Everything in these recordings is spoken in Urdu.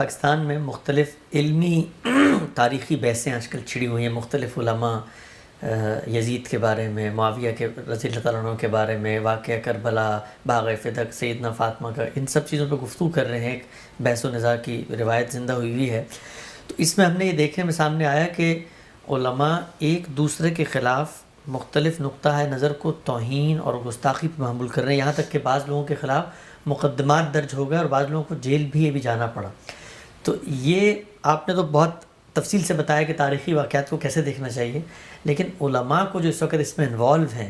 پاکستان میں مختلف علمی تاریخی بحثیں آج کل چھڑی ہوئی ہیں، مختلف علماء یزید کے بارے میں، معاویہ کے رضی اللہ تعالیٰ عنہ کے بارے میں، واقعہ کربلا، باغ فدق، سیدنا فاطمہ کا، ان سب چیزوں پہ گفتگو کر رہے ہیں۔ ایک بحث و نظار کی روایت زندہ ہوئی ہے۔ تو اس میں ہم نے یہ دیکھنے میں سامنے آیا کہ علماء ایک دوسرے کے خلاف مختلف نقطہ نظر کو توہین اور گستاخی پہ معمول کر رہے ہیں، یہاں تک کہ بعض لوگوں کے خلاف مقدمات درج ہو گئے اور بعض لوگوں کو جیل بھی جانا پڑا۔ تو یہ آپ نے تو بہت تفصیل سے بتایا کہ تاریخی واقعات کو کیسے دیکھنا چاہیے، لیکن علماء کو جو اس وقت اس میں انوالو ہیں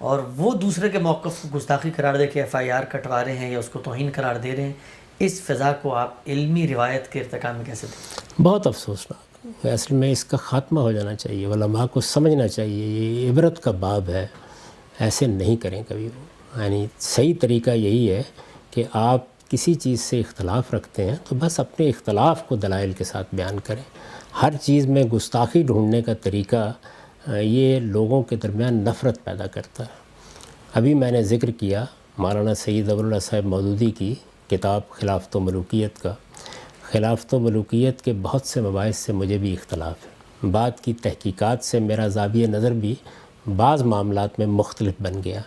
اور وہ دوسرے کے موقف کو گستاخی قرار دے کے FIR کٹوا رہے ہیں یا اس کو توہین قرار دے رہے ہیں، اس فضا کو آپ علمی روایت کے ارتقاء میں کیسے دیکھتے ہیں؟ بہت افسوسناک، اصل میں اس کا خاتمہ ہو جانا چاہیے، علماء کو سمجھنا چاہیے یہ عبرت کا باب ہے، ایسے نہیں کریں کبھی وہ۔ یعنی صحیح طریقہ یہی ہے کہ آپ کسی چیز سے اختلاف رکھتے ہیں تو بس اپنے اختلاف کو دلائل کے ساتھ بیان کریں۔ ہر چیز میں گستاخی ڈھونڈنے کا طریقہ یہ لوگوں کے درمیان نفرت پیدا کرتا ہے۔ ابھی میں نے ذکر کیا مولانا سید ابواللہ صاحب مودودی کی کتاب خلافت و ملوکیت کا۔ خلافت و ملوکیت کے بہت سے مباحث سے مجھے بھی اختلاف ہے، بعد کی تحقیقات سے میرا زاویہ نظر بھی بعض معاملات میں مختلف بن گیا۔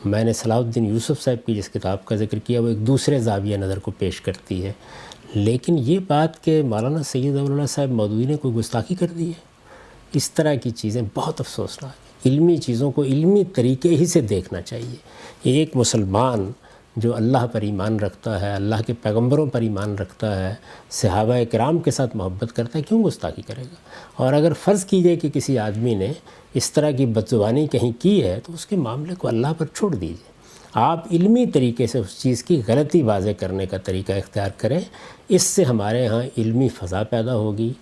میں نے صلاح الدین یوسف صاحب کی جس کتاب کا ذکر کیا وہ ایک دوسرے زاویہ نظر کو پیش کرتی ہے، لیکن یہ بات کہ مولانا سید ابواللہ صاحب مودودی نے کوئی گستاخی کر دی ہے، اس طرح کی چیزیں بہت افسوسناک ہیں۔ علمی چیزوں کو علمی طریقے ہی سے دیکھنا چاہیے۔ ایک مسلمان جو اللہ پر ایمان رکھتا ہے، اللہ کے پیغمبروں پر ایمان رکھتا ہے، صحابہ کرام کے ساتھ محبت کرتا ہے، کیوں گستاخی کرے گا؟ اور اگر فرض کیجئے کہ کسی آدمی نے اس طرح کی بدزبانی کہیں کی ہے تو اس کے معاملے کو اللہ پر چھوڑ دیجئے۔ آپ علمی طریقے سے اس چیز کی غلطی واضح کرنے کا طریقہ اختیار کریں، اس سے ہمارے ہاں علمی فضا پیدا ہوگی،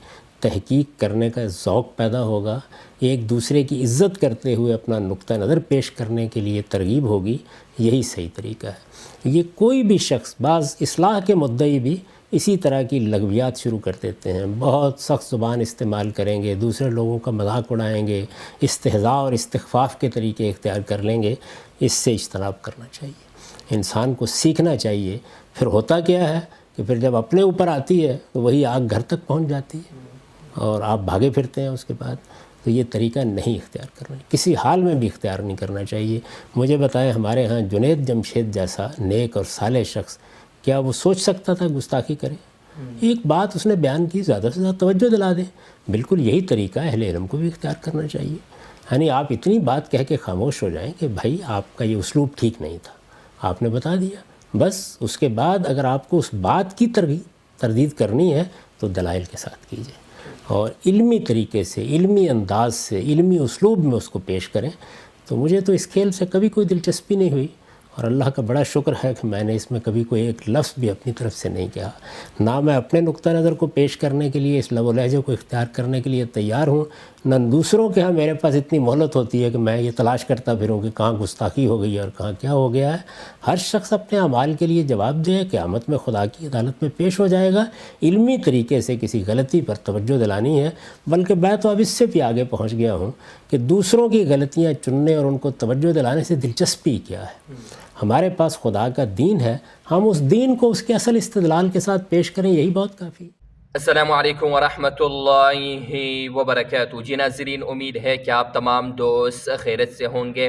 تحقیق کرنے کا ذوق پیدا ہوگا، ایک دوسرے کی عزت کرتے ہوئے اپنا نقطہ نظر پیش کرنے کے لیے ترغیب ہوگی۔ یہی صحیح طریقہ ہے۔ یہ کوئی بھی شخص، بعض اصلاح کے مدعی بھی اسی طرح کی لغویات شروع کر دیتے ہیں، بہت سخت زبان استعمال کریں گے، دوسرے لوگوں کا مذاق اڑائیں گے، استہزاء اور استخفاف کے طریقے اختیار کر لیں گے۔ اس سے اجتناب کرنا چاہیے، انسان کو سیکھنا چاہیے۔ پھر ہوتا کیا ہے کہ پھر جب اپنے اوپر آتی ہے تو وہی آگ گھر تک پہنچ جاتی ہے اور آپ بھاگے پھرتے ہیں اس کے بعد۔ تو یہ طریقہ نہیں اختیار کرنا، کسی حال میں بھی اختیار نہیں کرنا چاہیے۔ مجھے بتائیں ہمارے ہاں جنید جمشید جیسا نیک اور صالح شخص، کیا وہ سوچ سکتا تھا گستاخی کرے؟ ایک بات اس نے بیان کی، زیادہ سے زیادہ توجہ دلا دیں۔ بالکل یہی طریقہ اہل علم کو بھی اختیار کرنا چاہیے۔ یعنی آپ اتنی بات کہہ کے خاموش ہو جائیں کہ بھائی آپ کا یہ اسلوب ٹھیک نہیں تھا، آپ نے بتا دیا، بس اس کے بعد اگر آپ کو اس بات کی تردید کرنی ہے تو دلائل کے ساتھ کیجیے اور علمی طریقے سے، علمی انداز سے، علمی اسلوب میں اس کو پیش کریں۔ تو مجھے تو اس کھیل سے کبھی کوئی دلچسپی نہیں ہوئی، اور اللہ کا بڑا شکر ہے کہ میں نے اس میں کبھی کوئی ایک لفظ بھی اپنی طرف سے نہیں کہا۔ نہ میں اپنے نقطہ نظر کو پیش کرنے کے لیے، اس لب و لہجے کو اختیار کرنے کے لیے تیار ہوں، نہ دوسروں کے ہاں میرے پاس اتنی مہلت ہوتی ہے کہ میں یہ تلاش کرتا پھروں کہ کہاں گستاخی ہو گئی اور کہاں کیا ہو گیا ہے۔ ہر شخص اپنے اعمال کے لیے جواب دے، قیامت میں خدا کی عدالت میں پیش ہو جائے گا۔ علمی طریقے سے کسی غلطی پر توجہ دلانی ہے، بلکہ میں تو اب اس سے بھی آگے پہنچ گیا ہوں کہ دوسروں کی غلطیاں چننے اور ان کو توجہ دلانے سے دلچسپی کیا ہے؟ ہمارے پاس خدا کا دین ہے، ہم اس دین کو اس کے اصل استدلال کے ساتھ پیش کریں، یہی بہت کافی ہے۔ السلام علیکم ورحمۃ اللہ وبرکاتہ۔ جی ناظرین، امید ہے کہ آپ تمام دوست خیریت سے ہوں گے۔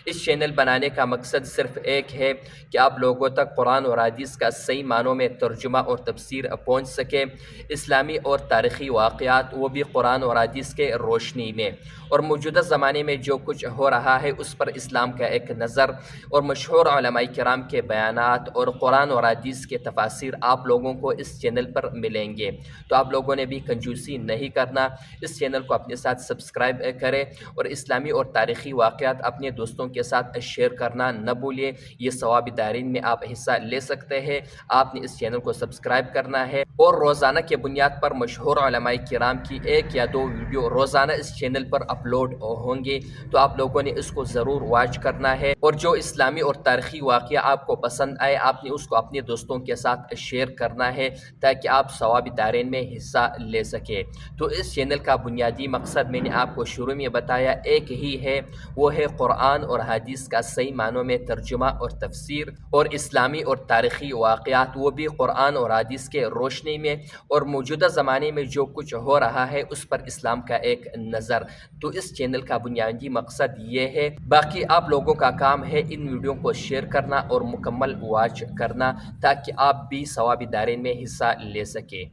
اس چینل بنانے کا مقصد صرف ایک ہے کہ آپ لوگوں تک قرآن اور حدیث کا صحیح معنوں میں ترجمہ اور تفسیر پہنچ سکے، اسلامی اور تاریخی واقعات، وہ بھی قرآن اور حدیث کے روشنی میں، اور موجودہ زمانے میں جو کچھ ہو رہا ہے اس پر اسلام کا ایک نظر، اور مشہور علماء کرام کے بیانات اور قرآن اور حدیث کے تفاسیر آپ لوگوں کو اس چینل پر ملیں گے۔ تو آپ لوگوں نے بھی کنجوسی نہیں کرنا، اس چینل کو اپنے ساتھ سبسکرائب کریں اور اسلامی اور تاریخی واقعات اپنے دوستوں کے ساتھ شیئر کرنا نہ بھولیں۔ یہ ثوابی دارین میں آپ حصہ لے سکتے ہیں۔ آپ نے اس چینل کو سبسکرائب کرنا ہے، اور روزانہ کے بنیاد پر مشہور علماء کرام کی 1 یا 2 ویڈیو روزانہ اس چینل پر اپلوڈ ہوں گے، تو آپ لوگوں نے اس کو ضرور واچ کرنا ہے، اور جو اسلامی اور تاریخی واقعہ آپ کو پسند آئے آپ نے اس کو اپنے دوستوں کے ساتھ شیئر کرنا ہے تاکہ آپ ثوابی دارین میں حصہ لے سکے۔ تو اس چینل کا بنیادی مقصد میں نے آپ کو شروع میں بتایا ایک ہی ہے، وہ ہے قرآن اور احادیث کا صحیح معنوں میں ترجمہ اور تفسیر، اور اسلامی اور تاریخی واقعات وہ بھی قرآن اور حدیث کے روشنی میں، اور موجودہ زمانے میں جو کچھ ہو رہا ہے اس پر اسلام کا ایک نظر۔ تو اس چینل کا بنیادی مقصد یہ ہے، باقی آپ لوگوں کا کام ہے ان ویڈیو کو شیئر کرنا اور مکمل واچ کرنا تاکہ آپ بھی ثواب دارین میں حصہ لے سکیں۔